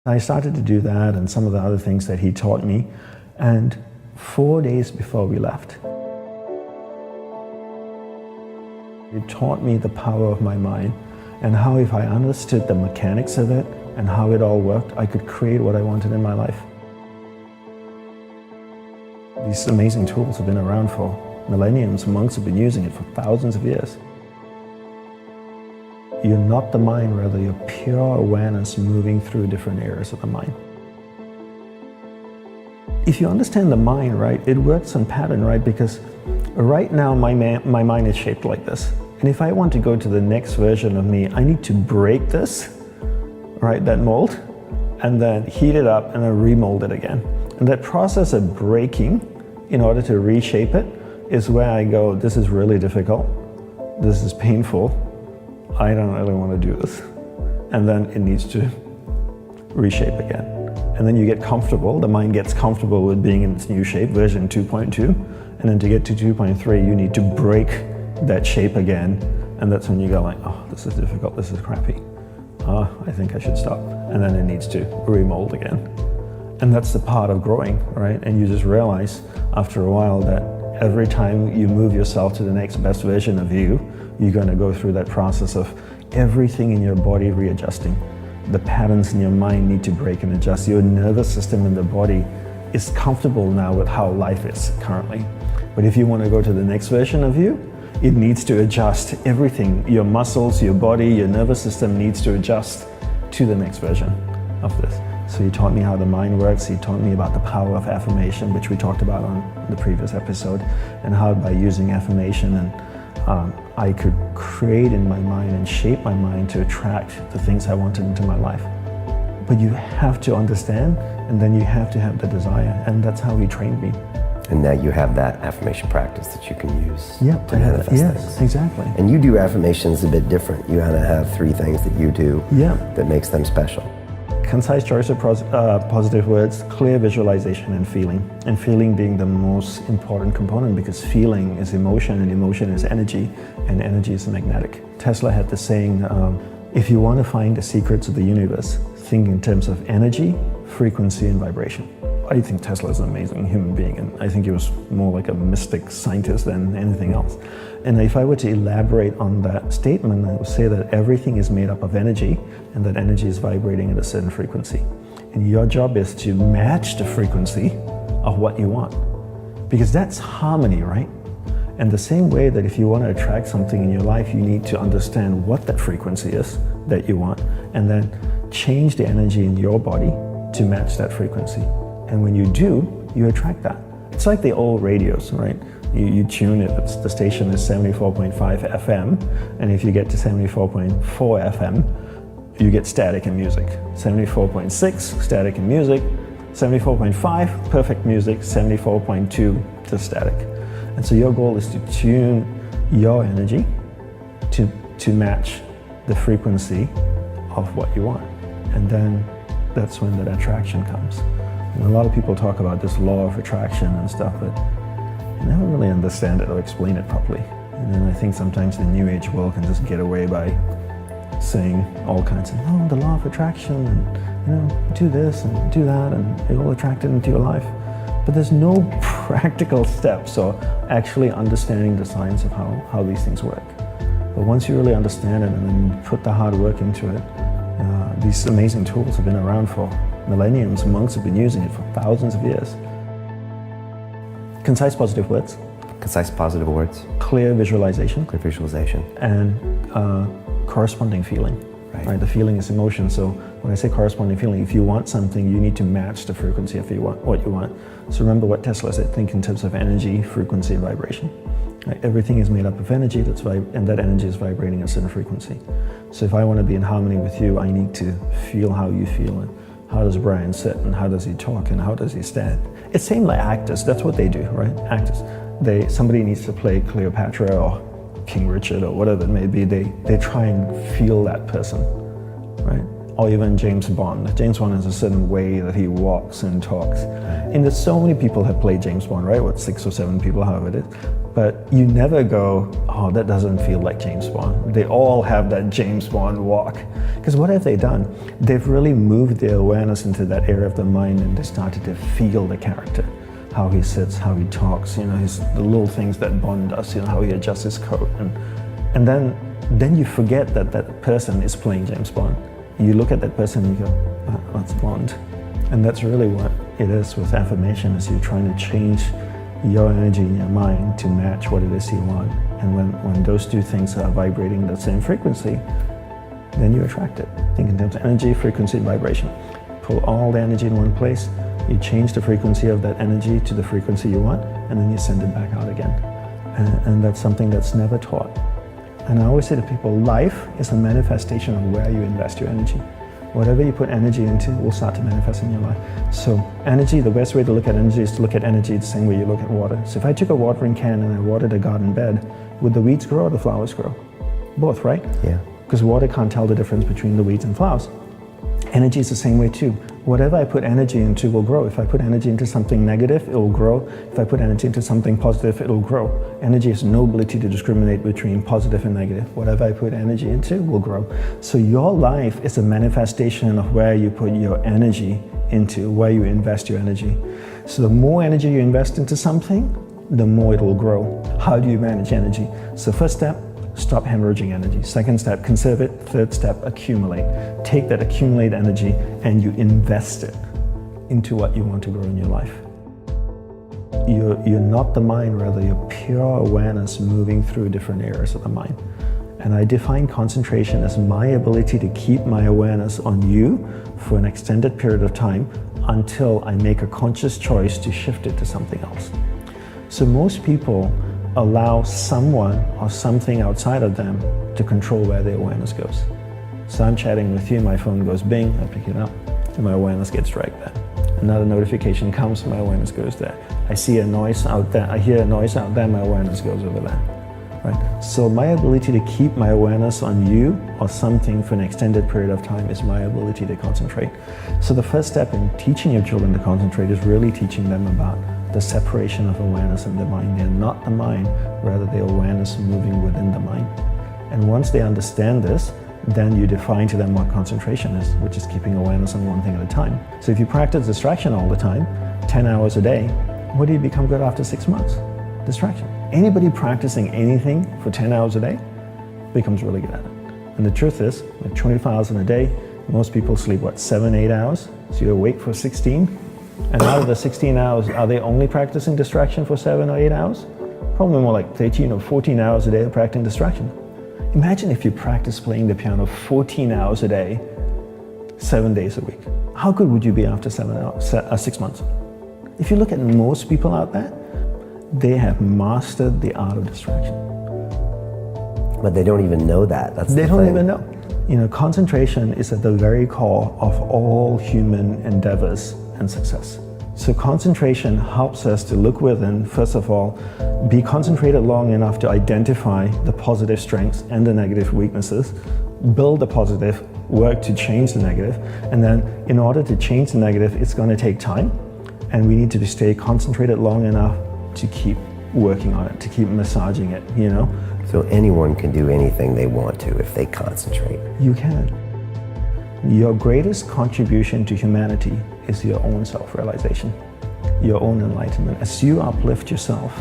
I started to do that and some of the other things that he taught me. And 4 days before we left, it taught me the power of my mind and how if I understood the mechanics of it and how it all worked, I could create what I wanted in my life. These amazing tools have been around for millenniums. Monks have been using it for thousands of years. You're not the mind, rather you're pure awareness moving through different areas of the mind. If you understand the mind, right, it works on pattern, right? Because right now my mind is shaped like this. And if I want to go to the next version of me, I need to break this, right, that mold, and then heat it up and then remold it again. And that process of breaking in order to reshape it is where I go, this is really difficult, this is painful, I don't really want to do this. And then it needs to reshape again. And then you get comfortable, the mind gets comfortable with being in its new shape, version 2.2, and then to get to 2.3, you need to break that shape again. And that's when you go like, oh, this is difficult, this is crappy. I think I should stop. And then it needs to remold again. And that's the part of growing, right? And you just realize after a while that every time you move yourself to the next best version of you, you're going to go through that process of everything in your body readjusting. The patterns in your mind need to break and adjust. Your nervous system in the body is comfortable now with how life is currently. But if you want to go to the next version of you, it needs to adjust everything. Your muscles, your body, your nervous system needs to adjust to the next version of this. So he taught me how the mind works. He taught me about the power of affirmation, which we talked about on the previous episode, and how by using affirmation and I could create in my mind and shape my mind to attract the things I wanted into my life. But you have to understand, and then you have to have the desire, and that's how he trained me. And now you have that affirmation practice that you can use to manifest things. Yes, exactly. And you do affirmations a bit different. You kind of have 3 things that you do that makes them special. Concise choice of positive words, clear visualization, and feeling being the most important component, because feeling is emotion and emotion is energy, and energy is magnetic. Tesla had the saying, if you want to find the secrets of the universe, think in terms of energy, frequency, and vibration. I think Tesla is an amazing human being, and I think he was more like a mystic scientist than anything else. And if I were to elaborate on that statement, I would say that everything is made up of energy, and that energy is vibrating at a certain frequency. And your job is to match the frequency of what you want, because that's harmony, right? And the same way that if you want to attract something in your life, you need to understand what that frequency is that you want, and then change the energy in your body to match that frequency. And when you do, you attract that. It's like the old radios, right? You tune it, the station is 74.5 FM, and if you get to 74.4 FM, you get static and music. 74.6, static and music. 74.5, perfect music. 74.2, just static. And so your goal is to tune your energy to match the frequency of what you want. And then that's when that attraction comes. And a lot of people talk about this law of attraction and stuff, but you never really understand it or explain it properly. And then I think sometimes the New Age world can just get away by saying all kinds of, oh, the law of attraction, and do this and do that, and it will attract it into your life. But there's no practical steps or actually understanding the science of how these things work. But once you really understand it and then you put the hard work into it, these amazing tools have been around for millenniums. Monks have been using it for thousands of years. Concise positive words. Concise positive words. Clear visualization. Clear visualization. And corresponding feeling. Right? The feeling is emotion. So when I say corresponding feeling, if you want something, you need to match the frequency of what you want. So remember what Tesla said, think in terms of energy, frequency, and vibration. Right? Everything is made up of energy, and that energy is vibrating at a certain frequency. So if I want to be in harmony with you, I need to feel how you feel, and how does Brian sit, and how does he talk, and how does he stand. It's same like actors, that's what they do, right? Actors. Somebody needs to play Cleopatra or King Richard or whatever it may be, they try and feel that person, right? Or even James Bond. James Bond has a certain way that he walks and talks. And there's so many people have played James Bond, right? 6 or 7 people, however it is. But you never go, oh, that doesn't feel like James Bond. They all have that James Bond walk. Because what have they done? They've really moved their awareness into that area of the mind, and they started to feel the character. How he sits, how he talks, the little things that Bond does, how he adjusts his coat. And then you forget that that person is playing James Bond. You look at that person and you go, oh, that's Bond. And that's really what it is with affirmation, is you're trying to change your energy in your mind to match what it is you want. And when those two things are vibrating the same frequency, then you attract it. Think in terms of energy, frequency, vibration. Pull all the energy in one place, you change the frequency of that energy to the frequency you want, and then you send it back out again. And that's something that's never taught. And I always say to people, life is a manifestation of where you invest your energy. Whatever you put energy into will start to manifest in your life. So energy, the best way to look at energy is to look at energy the same way you look at water. So if I took a watering can and I watered a garden bed, would the weeds grow or the flowers grow? Both, right? Yeah. Because water can't tell the difference between the weeds and flowers. Energy is the same way too. Whatever I put energy into will grow. If I put energy into something negative, it will grow. If I put energy into something positive, it will grow. Energy has no ability to discriminate between positive and negative. Whatever I put energy into will grow. So your life is a manifestation of where you put your energy into, where you invest your energy. So the more energy you invest into something, the more it will grow. How do you manage energy? So first step, stop hemorrhaging energy. Second step, conserve it. Third step, accumulate. Take that accumulated energy and you invest it into what you want to grow in your life. You're not the mind, rather you're pure awareness moving through different areas of the mind. And I define concentration as my ability to keep my awareness on you for an extended period of time until I make a conscious choice to shift it to something else. So most people allow someone or something outside of them to control where their awareness goes. So I'm chatting with you, my phone goes bing, I pick it up, and my awareness gets dragged there. Another notification comes, my awareness goes there. I see a noise out there, I hear a noise out there, my awareness goes over there. Right? So my ability to keep my awareness on you or something for an extended period of time is my ability to concentrate. So the first step in teaching your children to concentrate is really teaching them about the separation of awareness and the mind. They're not the mind, rather the awareness moving within the mind. And once they understand this, then you define to them what concentration is, which is keeping awareness on one thing at a time. So if you practice distraction all the time, 10 hours a day, what do you become good after 6 months? Distraction. Anybody practicing anything for 10 hours a day becomes really good at it. And the truth is, like 24 hours in a day, most people sleep, 7, 8 hours? So you're awake for 16. And out of the 16 hours, are they only practicing distraction for 7 or 8 hours? Probably more like 13 or 14 hours a day of practicing distraction. Imagine if you practice playing the piano 14 hours a day, 7 days a week. How good would you be after 6 months? If you look at most people out there, they have mastered the art of distraction. But they don't even know that. They don't even know. Concentration is at the very core of all human endeavors and success. So concentration helps us to look within, first of all, be concentrated long enough to identify the positive strengths and the negative weaknesses, build the positive, work to change the negative, and then in order to change the negative, it's going to take time, and we need to stay concentrated long enough to keep working on it, to keep massaging it, So anyone can do anything they want to if they concentrate. You can. Your greatest contribution to humanity is your own self-realization, your own enlightenment. As you uplift yourself,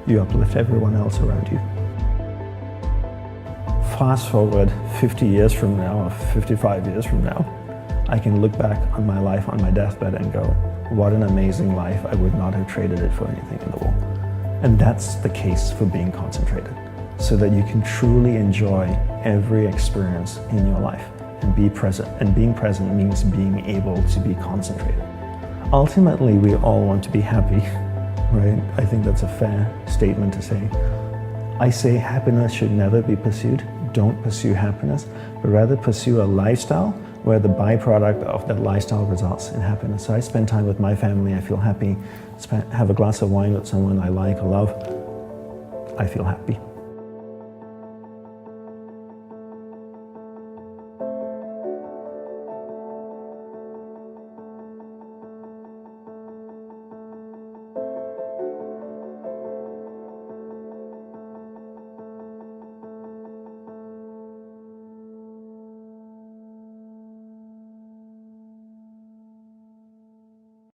you uplift everyone else around you. Fast forward 50 years from now, or 55 years from now, I can look back on my life on my deathbed and go, what an amazing life. I would not have traded it for anything in the world. And that's the case for being concentrated, so that you can truly enjoy every experience in your life and be present. And being present means being able to be concentrated. Ultimately, we all want to be happy, right? I think that's a fair statement to say. I say happiness should never be pursued. Don't pursue happiness, but rather pursue a lifestyle where the byproduct of that lifestyle results in happiness. So I spend time with my family, I feel happy. Have a glass of wine with someone I like or love, I feel happy.